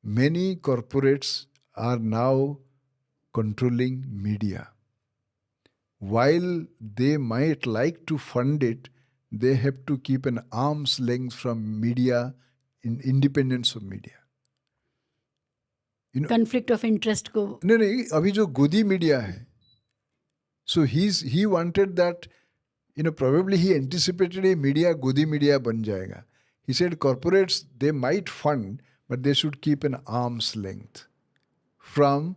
many corporates are now controlling media. While they might like to fund it, they have to keep an arm's length from media, in independence of media. Conflict of interest को नहीं, अभी जो गोदी media है, so he wanted that, probably he anticipated a media गोदी media बन जाएगा. He said corporates, they might fund, but they should keep an arm's length from,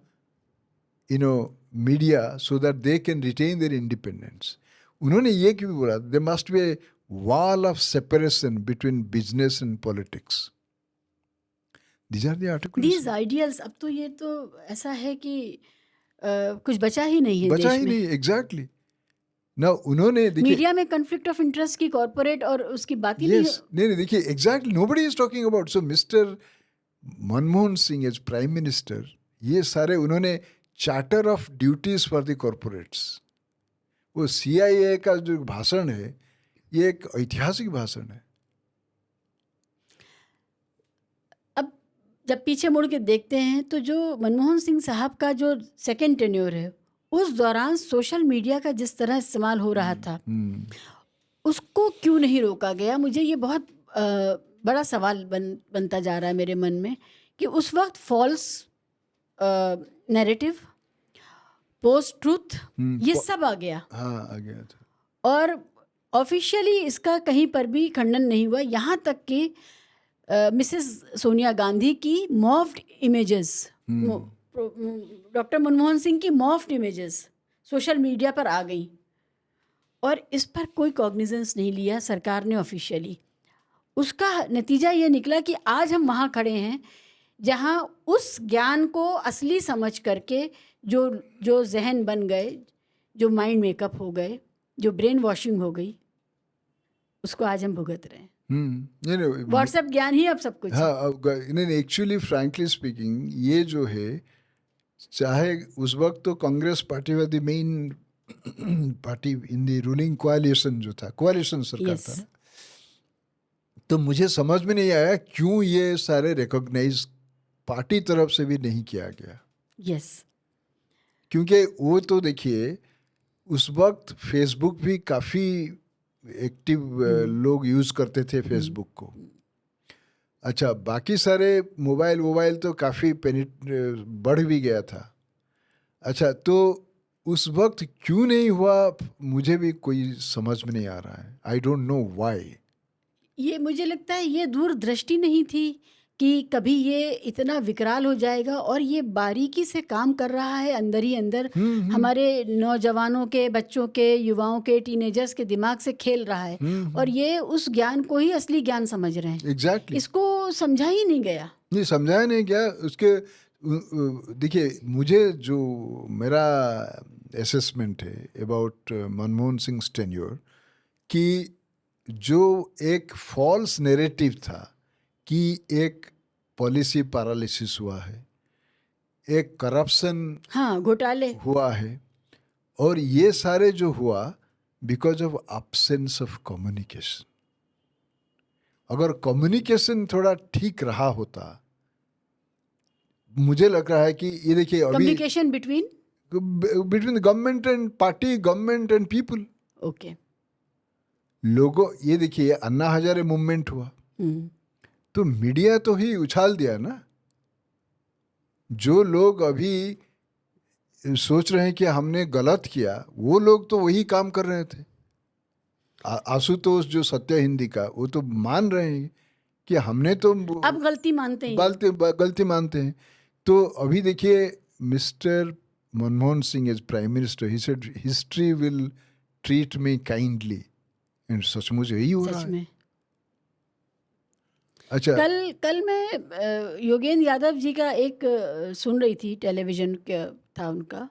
media so that they can retain their independence. उन्होंने ये क्यों बोला? There must be a wall of separation between business and politics. These are the articles. These ideals, अब तो ये तो ऐसा है कि कुछ बचा ही नहीं है बचा देश ही में. नहीं, exactly. Now उन्होंने देखिए मीडिया में conflict of interest की कॉर्पोरेट और उसकी बात ही yes, नहीं देखिए exactly nobody is talking about. So Mr. Manmohan Singh as prime minister, ये सारे उन्होंने charter of duties for the corporates, वो CIA का जो भाषण है, ये एक ऐतिहासिक भाषण है. अब जब पीछे मुड़ के देखते हैं तो जो मनमोहन सिंह साहब का जो सेकेंड टेन्योर है, उस दौरान सोशल मीडिया का जिस तरह इस्तेमाल हो रहा था, उसको क्यों नहीं रोका गया? मुझे ये बहुत बड़ा सवाल बनता जा रहा है मेरे मन में कि उस वक्त फॉल्स नैरेटिव, पोस्ट ट्रूथ, ये सब आ गया. हाँ, आ गया था. और ऑफिशियली इसका कहीं पर भी खंडन नहीं हुआ. यहाँ तक कि मिसेस सोनिया गांधी की morphed images, doctor Manmohan Singh की मॉर्फ्ड इमेजेस सोशल मीडिया पर आ गई और इस पर कोई कॉग्निजेंस नहीं लिया सरकार ने ऑफिशियली. उसका नतीजा ये निकला कि आज हम वहाँ खड़े हैं जहाँ उस ज्ञान को असली समझ करके जो जहन बन गए, जो माइंड मेकअप हो गए, जो ब्रेन वॉशिंग हो गई, उसको आज हम भुगत रहे हैं. व्हाट्सएप ज्ञान ही अब सब कुछ. हाँ, नहीं, एक्चुअली फ्रैंकली स्पीकिंग, ये जो है, चाहे उस वक्त तो Congress party was the main party in the ruling coalition, जो था कोalition सरकार था ना, तो मुझे समझ में नहीं आया क्यों ये सारे रिकॉग्नाइज पार्टी तरफ से भी नहीं किया गया. यस, क्योंकि वो तो देखिए उस वक्त फेसबुक भी काफ़ी एक्टिव लोग यूज़ करते थे फेसबुक को. अच्छा, बाकी सारे मोबाइल तो काफ़ी बढ़ भी गया था. अच्छा, तो उस वक्त क्यों नहीं हुआ, मुझे भी कोई समझ में नहीं आ रहा है. I don't know why. ये मुझे लगता है ये दूरदृष्टि नहीं थी कि कभी ये इतना विकराल हो जाएगा, और ये बारीकी से काम कर रहा है अंदर ही अंदर हमारे नौजवानों के, बच्चों के, युवाओं के, टीनेजर्स के दिमाग से खेल रहा है. और ये उस ज्ञान को ही असली ज्ञान समझ रहे हैं. एग्जैक्टली. इसको समझा ही नहीं गया. नहीं समझाया नहीं गया. उसके देखिए, मुझे जो मेरा असेसमेंट है अबाउट मनमोहन सिंह टेन्योर, कि जो एक फॉल्स नैरेटिव था कि एक पॉलिसी पैरालिसिस हुआ है, एक करप्शन, हाँ, घोटाले हुआ है, और ये सारे जो हुआ because of absence of communication. अगर कम्युनिकेशन थोड़ा ठीक रहा होता, मुझे लग रहा है कि ये देखिए अभी communication between government and party, government and people. Okay. लोगों, ये देखिए अन्ना हजारे मूवमेंट हुआ, तो मीडिया तो ही उछाल दिया ना. जो लोग अभी सोच रहे हैं कि हमने गलत किया, वो लोग तो वही काम कर रहे थे. आशुतोष जो सत्य हिंदी का, वो तो मान रहे हैं कि हमने तो अब गलती मानते हैं, गलती मानते हैं. तो अभी देखिए mister Manmohan Singh as prime minister, he said history will treat me kindly, and सचमुच यही हो रहा है. अच्छा, कल मैं योगेंद्र यादव जी का एक सुन रही थी, टेलीविजन का था उनका,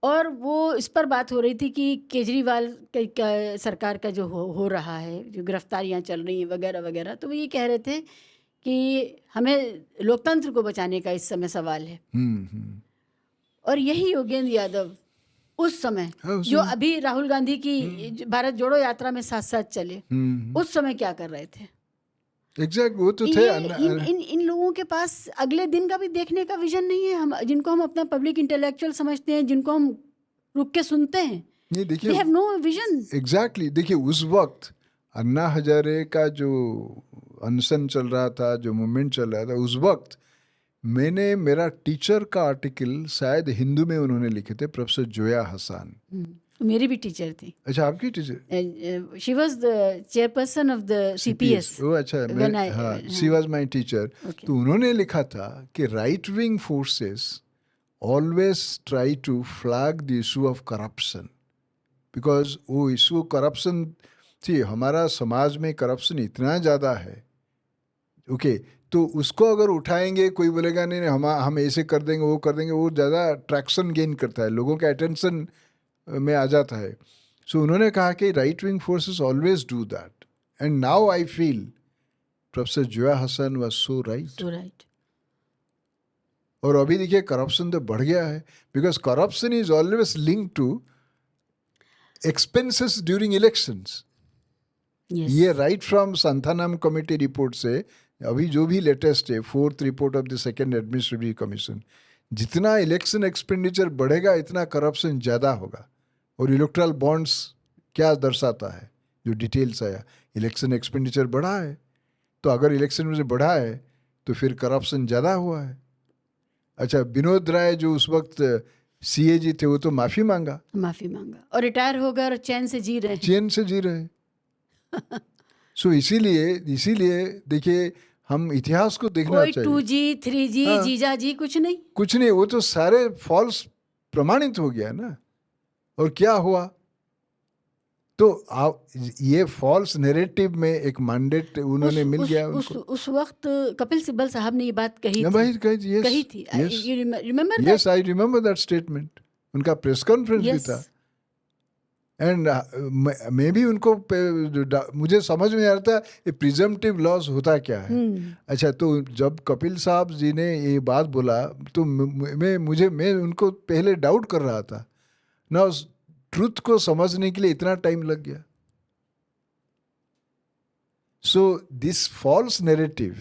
और वो इस पर बात हो रही थी कि केजरीवाल का सरकार का जो हो रहा है, जो गिरफ्तारियां चल रही हैं वगैरह वगैरह, तो वो ये कह रहे थे कि हमें लोकतंत्र को बचाने का इस समय सवाल है. और यही योगेंद्र यादव उस समय, जो अभी राहुल गांधी की भारत जोड़ो यात्रा में साथ साथ चले, उस समय क्या कर रहे थे? एग्जैक्ट, वो तो थे इन लोगों के पास अगले दिन का भी देखने का विजन नहीं है। हम जिनको हम अपना पब्लिक इंटेलेक्चुअल समझते हैं, जिनको हम रुक के सुनते हैं, नहीं दे देखिए हैव नो विजन। एग्जैक्टली, देखिए उस वक्त अन्ना हजारे का जो अनशन चल रहा था, जो मूवमेंट चल रहा था, उस वक्त मैंने मेरा टीचर का आर्टिकल शायद हिंदू में उन्होंने लिखे थे, प्रोफेसर जोया हसन। मेरी भी टीचर थी। अच्छा, आपकी teacher? She was the chairperson of the CPS. वो अच्छा, हाँ, शी वाज माय टीचर। तो उन्होंने लिखा था कि right wing forces always try to flag the issue of corruption, because वो इशू करप्शन थी, हमारा समाज में करप्शन इतना ज़्यादा है, ओके, तो उसको अगर उठाएंगे, कोई बोलेगा नहीं हम ऐसे कर देंगे, वो कर देंगे, वो ज़्यादा ट्रैक्शन गेन करता है, लोगों का अटेंशन में आ जाता है। सो उन्होंने कहा कि right wing forces always do that, and now I feel professor Zoya Hasan was so right. और अभी देखिए करप्शन तो बढ़ गया है, because corruption is always link to expenses during elections. ये right from Santhanam committee report से अभी जो भी लेटेस्ट है, 4th report of the second administrative commission, जितना इलेक्शन एक्सपेंडिचर बढ़ेगा इतना करप्शन ज़्यादा होगा। और इलेक्ट्रल बॉन्ड्स क्या दर्शाता है, जो डिटेल्स आया, इलेक्शन एक्सपेंडिचर बढ़ा है, तो अगर इलेक्शन में से बढ़ा है तो फिर करप्शन ज़्यादा हुआ है। अच्छा, विनोद राय जो उस वक्त सीएजी थे, वो तो माफ़ी मांगा और रिटायर हो गए और चैन से जी रहे। सो इसीलिए देखिए, हम इतिहास को देखना चाहिए। 2G 3G जीजा जी कुछ नहीं, वो तो सारे फॉल्स प्रमाणित हो गया ना। और क्या हुआ, तो ये फॉल्स नैरेटिव में एक मैंडेट उन्होंने मिल गया उनको। उस वक्त कपिल सिब्बल साहब ने ये बात कही थी। Yes, I remember that statement. उनका प्रेस कॉन्फ्रेंस भी था, एंड मैं भी उनको मुझे समझ में आ रहा था ये प्रिजम्पटिव लॉस होता क्या है। अच्छा, तो जब कपिल साहब जी ने ये बात बोला तो मैं उनको पहले डाउट कर रहा था ना, उस ट्रुथ को समझने के लिए इतना टाइम लग गया। So this false narrative